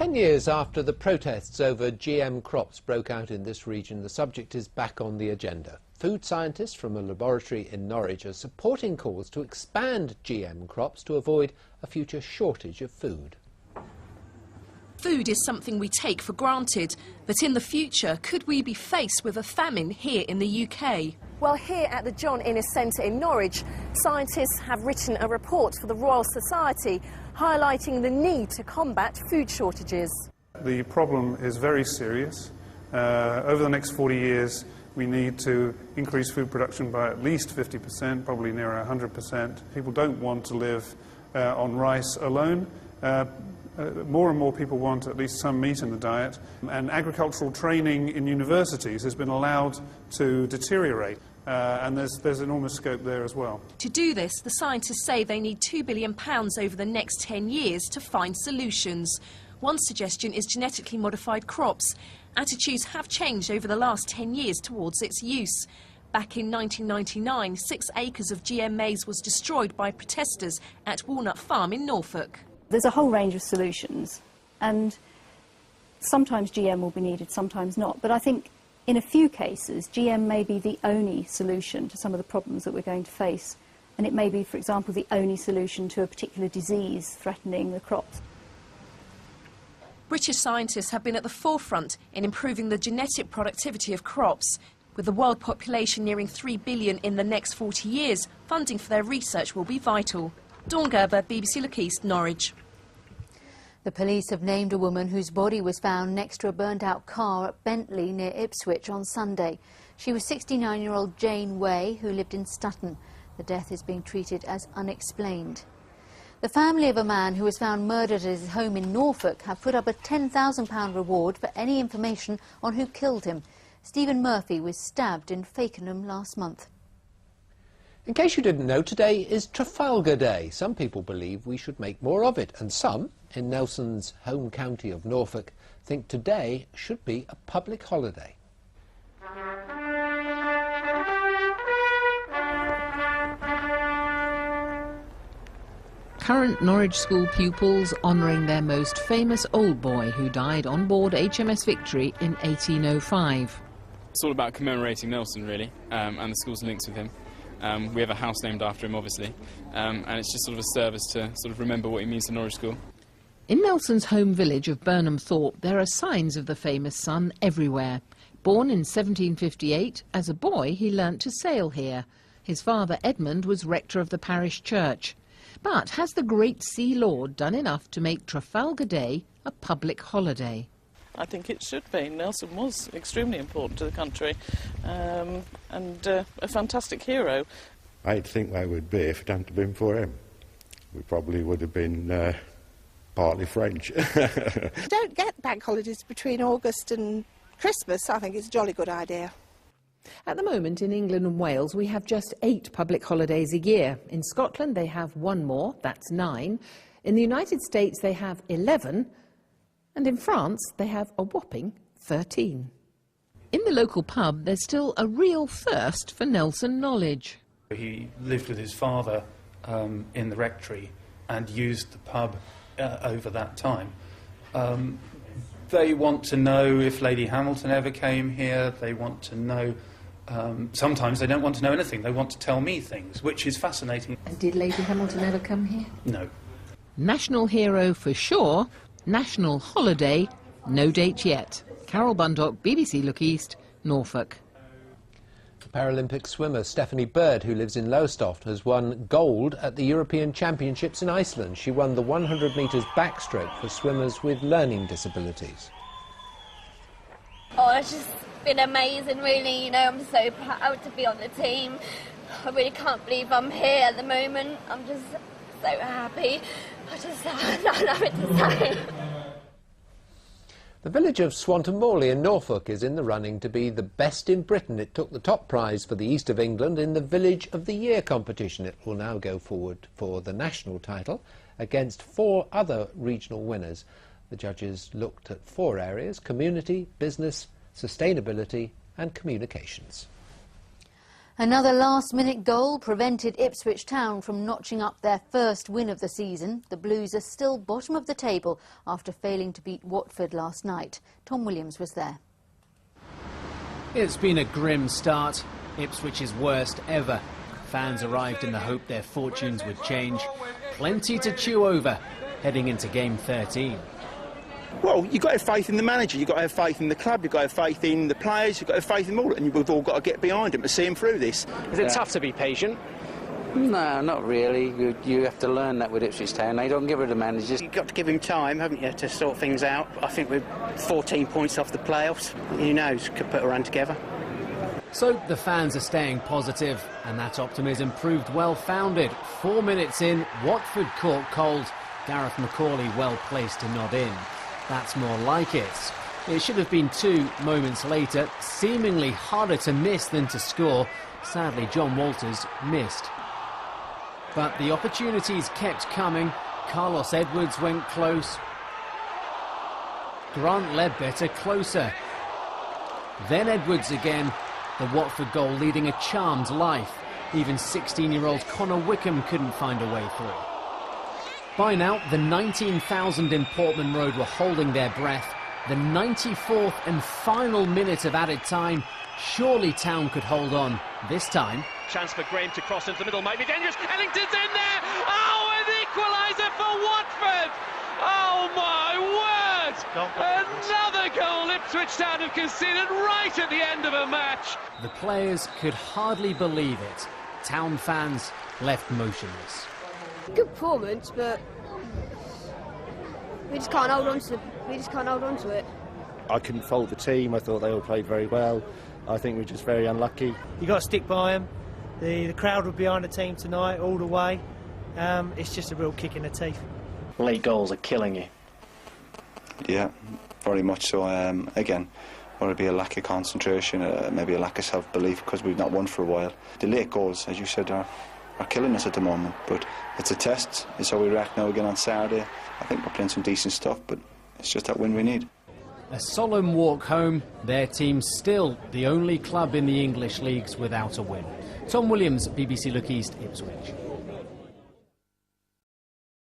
10 years after the protests over GM crops broke out in this region, the subject is back on the agenda. Food scientists from a laboratory in Norwich are supporting calls to expand GM crops to avoid a future shortage of food. Food is something we take for granted, but in the future, could we be faced with a famine here in the UK? Well, here at the John Innes Centre in Norwich, scientists have written a report for the Royal Society highlighting the need to combat food shortages. The problem is very serious. Over the next 40 years, we need to increase food production by at least 50%, probably nearer 100%. People don't want to live on rice alone. More and more people want at least some meat in the diet, and agricultural training in universities has been allowed to deteriorate, and there's enormous scope there as well. To do this, the scientists say they need £2 billion over the next 10 years to find solutions. One suggestion is genetically modified crops. Attitudes have changed over the last 10 years towards its use. Back in 1999, 6 acres of GM maize was destroyed by protesters at Walnut Farm in Norfolk. There's a whole range of solutions, and sometimes GM will be needed, sometimes not. But I think in a few cases, GM may be the only solution to some of the problems that we're going to face. And it may be, for example, the only solution to a particular disease threatening the crops. British scientists have been at the forefront in improving the genetic productivity of crops. With the world population nearing 3 billion in the next 40 years, funding for their research will be vital. Dawn Gerber, BBC Look East, Norwich. The police have named a woman whose body was found next to a burnt-out car at Bentley near Ipswich on Sunday. She was 69-year-old Jane Way, who lived in Stutton. The death is being treated as unexplained. The family of a man who was found murdered at his home in Norfolk have put up a £10,000 reward for any information on who killed him. Stephen Murphy was stabbed in Fakenham last month. In case you didn't know, today is Trafalgar Day. Some people believe we should make more of it, and some, in Nelson's home county of Norfolk, think today should be a public holiday. Current Norwich school pupils honouring their most famous old boy who died on board HMS Victory in 1805. It's all about commemorating Nelson, really, and the school's links with him. We have a house named after him, obviously, and it's just sort of a service to sort of remember what he means to Norwich School. In Nelson's home village of Burnham Thorpe, there are signs of the famous son everywhere. Born in 1758, as a boy he learnt to sail here. His father, Edmund, was rector of the parish church. But has the great Sea Lord done enough to make Trafalgar Day a public holiday? I think it should be. Nelson was extremely important to the country and a fantastic hero. I'd think they would be if it hadn't been for him. We probably would have been partly French. Don't get bank holidays between August and Christmas. I think it's a jolly good idea. At the moment, in England and Wales, we have just 8 public holidays a year. In Scotland, they have 1 more, that's 9. In the United States, they have 11. And in France, they have a whopping 13. In the local pub, there's still a real thirst for Nelson knowledge. He lived with his father in the rectory and used the pub over that time. They want to know if Lady Hamilton ever came here. They want to know... sometimes they don't want to know anything. They want to tell me things, which is fascinating. And did Lady Hamilton ever come here? No. National hero for sure. National holiday, no date yet. Carol Bundock, BBC Look East, Norfolk. Paralympic swimmer Stephanie Bird, who lives in Lowestoft, has won gold at the European Championships in Iceland. She won the 100 metres backstroke for swimmers with learning disabilities. Oh, it's just been amazing, really. You know, I'm so proud to be on the team. I really can't believe I'm here at the moment. I'm just so happy. I just don't know what to say. The village of Swanton Morley in Norfolk is in the running to be the best in Britain. It took the top prize for the East of England in the Village of the Year competition. It will now go forward for the national title against 4 other regional winners. The judges looked at 4 areas: community, business, sustainability and communications. Another last-minute goal prevented Ipswich Town from notching up their first win of the season. The Blues are still bottom of the table after failing to beat Watford last night. Tom Williams was there. It's been a grim start, Ipswich's worst ever. Fans arrived in the hope their fortunes would change. Plenty to chew over, heading into game 13. Well, you've got to have faith in the manager, you've got to have faith in the club, you've got to have faith in the players, you've got to have faith in them all, and we've all got to get behind them to see them through this. Is it tough to be patient? No, not really. You have to learn that with Ipswich Town. They don't give it to managers. You've got to give him time, haven't you, to sort things out. I think we're 14 points off the playoffs. Who knows, could put a run together. So the fans are staying positive, and that optimism proved well-founded. 4 minutes in, Watford caught cold. Gareth McCauley well placed to nod in. That's more like it. It should have been 2 moments later, seemingly harder to miss than to score. Sadly, John Walters missed. But the opportunities kept coming. Carlos Edwards went close. Grant Ledbetter closer. Then Edwards again. The Watford goal leading a charmed life. Even 16-year-old Connor Wickham couldn't find a way through. By now, the 19,000 in Portman Road were holding their breath. The 94th and final minute of added time. Surely Town could hold on this time. Chance for Graham to cross into the middle, might be dangerous. Ellington's in there! Oh, an equaliser for Watford! Oh, my word! Another goal Ipswich Town have conceded right at the end of a match. The players could hardly believe it. Town fans left motionless. Good performance, but we just can't hold on to it. I couldn't fault the team. I thought they all played very well. I think we're just very unlucky. You got to stick by them. The crowd were behind the team tonight all the way. It's just a real kick in the teeth. Late goals are killing you. Yeah, very much so. Again, whether it be a lack of concentration, maybe a lack of self-belief because we've not won for a while. The late goals, as you said, are killing us at the moment, but it's a test. It's how we react now again on Saturday. I think we're playing some decent stuff, but it's just that win we need. A solemn walk home. Their team still the only club in the English leagues without a win. Tom Williams, BBC Look East, Ipswich.